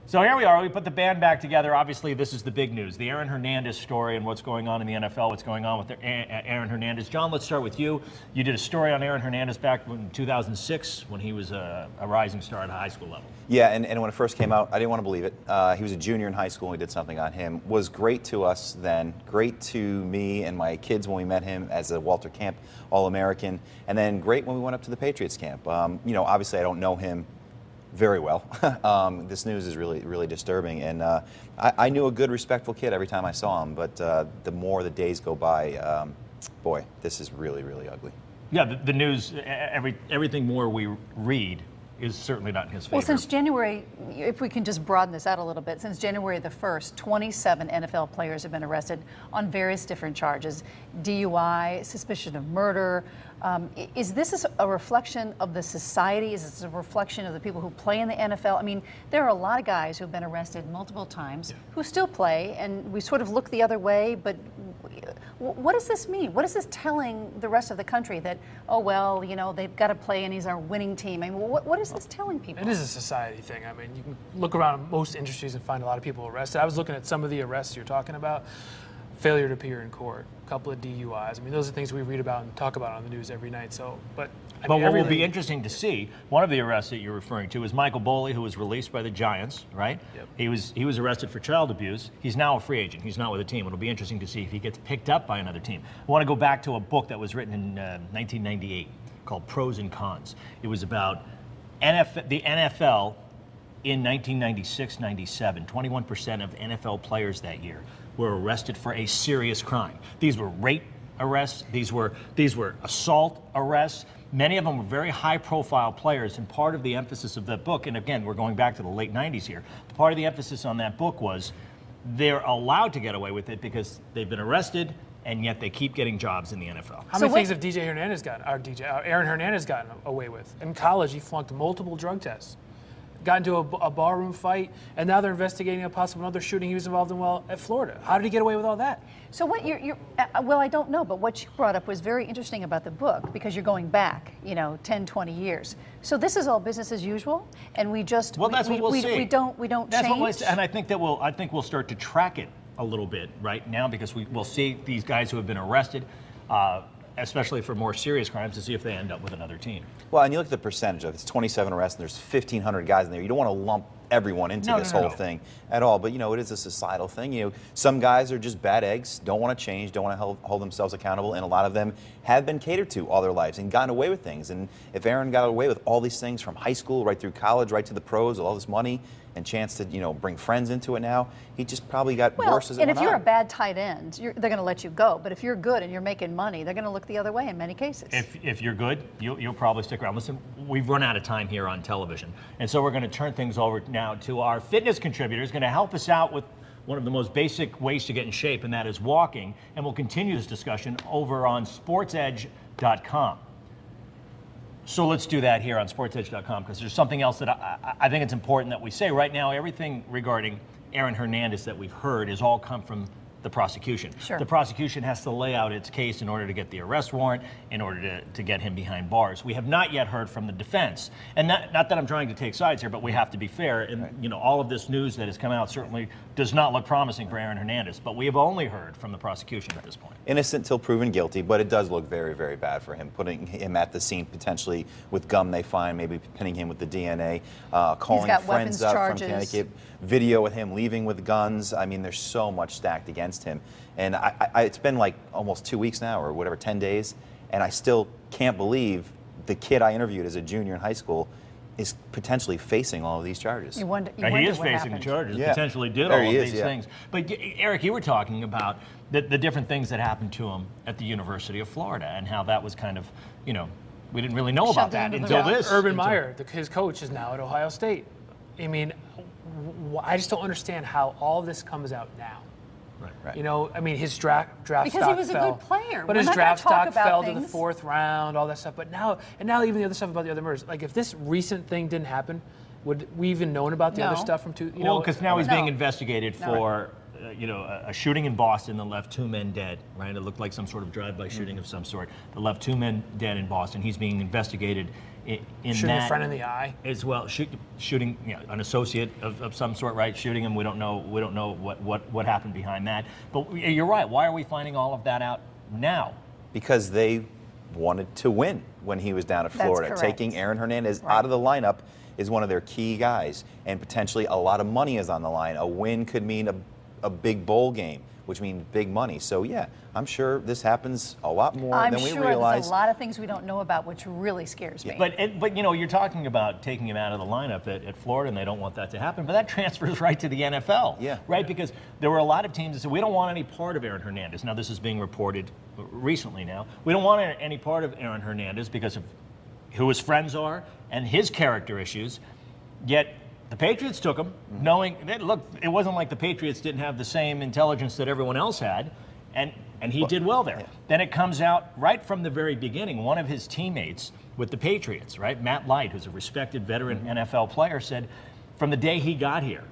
So here we are. We put the band back together. Obviously, this is the big news, the Aaron Hernandez story and what's going on in the NFL, what's going on with Aaron Hernandez. John, let's start with you. You did a story on Aaron Hernandez back in 2006 when he was a rising star at a high school level. Yeah, and when it first came out, I didn't want to believe it. He was a junior in high school, and we did something on him. Was great to us then, great to me and my kids when we met him as a Walter Camp All-American, and then great when we went up to the Patriots camp. You know, obviously I don't know him very well. This news is really disturbing, and I knew a good, respectful kid every time I saw him, but the more the days go by, boy, this is really ugly. Yeah, the news, everything more we read is certainly not in his favor. Well, since January, if we can just broaden this out a little bit, since January the 1st, 27 NFL players have been arrested on various different charges, DUI, suspicion of murder. Is this a reflection of the society? Is this a reflection of the people who play in the NFL? I mean, there are a lot of guys who have been arrested multiple times who still play, and we sort of look the other way, but what does this mean? What is this telling the rest of the country that, oh, well, you know, they've got to play and he's our winning team? I mean, what is this telling people? It is a society thing. I mean, you can look around most industries and find a lot of people arrested. I was looking at some of the arrests you're talking about. Failure to appear in court, a couple of DUIs. I mean, those are things we read about and talk about on the news every night. So, but what will be interesting to see, one of the arrests that you're referring to is Michael Boley, who was released by the Giants, right? Yep. He was arrested for child abuse. He's now a free agent. He's not with a team. It'll be interesting to see if he gets picked up by another team. I want to go back to a book that was written in 1998 called Pros and Cons. It was about the NFL in 1996-97. 21% of NFL players that year were arrested for a serious crime. These were rape arrests. These were assault arrests. Many of them were very high-profile players, and part of the emphasis of that book, and again, we're going back to the late 90s here, part of the emphasis on that book was they're allowed to get away with it because they've been arrested, and yet they keep getting jobs in the NFL. How many things have Aaron Hernandez gotten away with? In college, he flunked multiple drug tests. Got into a barroom fight, and now they're investigating a possible another shooting he was involved in while at Florida. How did he get away with all that? So what well, I don't know, but what you brought up was very interesting about the book, because you're going back, you know, 10, 20 years. So this is all business as usual, and we just that's what we'll see. We don't that's change. What we'll see. And I think we'll start to track it a little bit right now, because we'll see these guys who have been arrested, especially for more serious crimes, to see if they end up with another team. Well, and you look at the percentage of it's 27 arrests, and there's 1,500 guys in there. You don't want to lump everyone into this whole thing at all, but you know, it is a societal thing. You know, some guys are just bad eggs, don't want to change, don't want to hold themselves accountable, and a lot of them have been catered to all their lives and gotten away with things. And if Aaron got away with all these things from high school right through college, right to the pros, with all this money and chance to, you know, bring friends into it now, he just probably got worse as it went on. And if you're a bad tight end, they're going to let you go. But if you're good and you're making money, they're going to look the other way in many cases. If you're good, you'll probably stick around. Listen, we've run out of time here on television, and so we're going to turn things over now to our fitness contributors, going to help us out with one of the most basic ways to get in shape, and that is walking. And we'll continue this discussion over on SportsEdge.com. So let's do that here on SportsEdge.com, because there's something else that I think it's important that we say. Right now, everything regarding Aaron Hernandez that we've heard has all come from the prosecution. Sure. The prosecution has to lay out its case in order to get the arrest warrant, in order to get him behind bars. We have not yet heard from the defense. And not that I'm trying to take sides here, but we have to be fair. And you know, all of this news that has come out certainly does not look promising for Aaron Hernandez, but we have only heard from the prosecution at this point. Innocent till proven guilty, but it does look very bad for him, putting him at the scene potentially with gum they find, maybe pinning him with the DNA, calling friends up from Connecticut, video with him leaving with guns. I mean, there's so much stacked against him. And it's been like almost 2 weeks now, or whatever, 10 days, and I still can't believe the kid I interviewed as a junior in high school is potentially facing all of these charges. You wonder he is facing the charges, potentially did all of these things. But Eric, you were talking about the different things that happened to him at the University of Florida, and how that was kind of, you know, we didn't really know about that until this. Urban Meyer, his coach, is now at Ohio State. I mean, I just don't understand how all this comes out now. Right. You know, I mean, his draft stock fell. Because he was a good player. But his draft stock fell to the 4th round, all that stuff. But now even the other stuff about the other murders. Like, if this recent thing didn't happen, would we even known about the other stuff from two? Well, because now he's being investigated for, you know, a shooting in Boston that left 2 men dead. Right, it looked like some sort of drive-by shooting of some sort that left 2 men dead in Boston. He's being investigated in shooting that a friend in the eye as well, shooting an associate of some sort, right? Shooting him. We don't know what happened behind that. But you're right. Why are we finding all of that out now? Because they wanted to win when he was down at Florida. That's correct. Taking Aaron Hernandez out of the lineup is one of their key guys, and potentially a lot of money is on the line. A win could mean a big bowl game, which means big money. So yeah, I'm sure this happens a lot more than we realize. I'm sure there's a lot of things we don't know about, which really scares me. But you're talking about taking him out of the lineup at Florida, and they don't want that to happen. But that transfers right to the NFL, right? Because there were a lot of teams that said we don't want any part of Aaron Hernandez. Now this is being reported recently. Now we don't want any part of Aaron Hernandez because of who his friends are and his character issues. Yet the Patriots took him, knowing that, look, it wasn't like the Patriots didn't have the same intelligence that everyone else had, and he did well there. Then it comes out right from the very beginning, one of his teammates with the Patriots, right, Matt Light, who's a respected veteran NFL player, said, from the day he got here,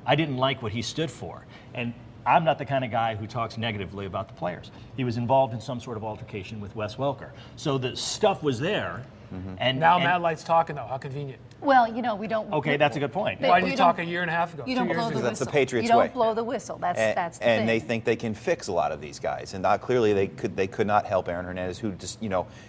I didn't like what he stood for. And I'm not the kind of guy who talks negatively about the players. He was involved in some sort of altercation with Wes Welker. So the stuff was there. And now Matt Light's talking, though. How convenient. Well, we don't. Okay, that's a good point. Why did you talk a year and a half ago? You don't 2 years blow ago? the whistle. That's the Patriots' way. You way. don't blow the whistle. That's the thing. And they think they can fix a lot of these guys, and clearly they could not help Aaron Hernandez, who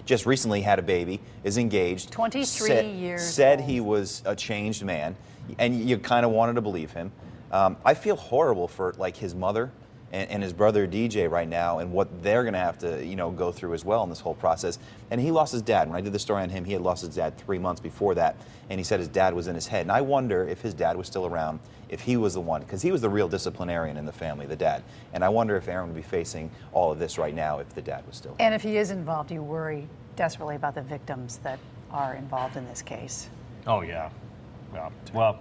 just recently had a baby, is engaged, 23 years said old. he was a changed man, and you kind of wanted to believe him. I feel horrible for his mother and his brother DJ right now, and what they're going to have to go through as well in this whole process. And he lost his dad. When I did the story on him, he had lost his dad 3 months before that, and he said his dad was in his head. And I wonder if his dad was still around, if he was the one, because he was the real disciplinarian in the family, the dad. And I wonder if Aaron would be facing all of this right now if the dad was still here. And if he is involved, you worry desperately about the victims that are involved in this case. Oh yeah, well.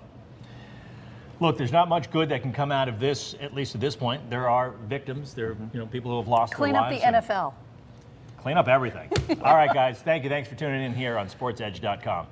Look, there's not much good that can come out of this, at least at this point. There are victims. There are people who have lost Clean their up lives. the NFL. Clean up everything. All right, guys. Thank you. Thanks for tuning in here on SportsEdge.com.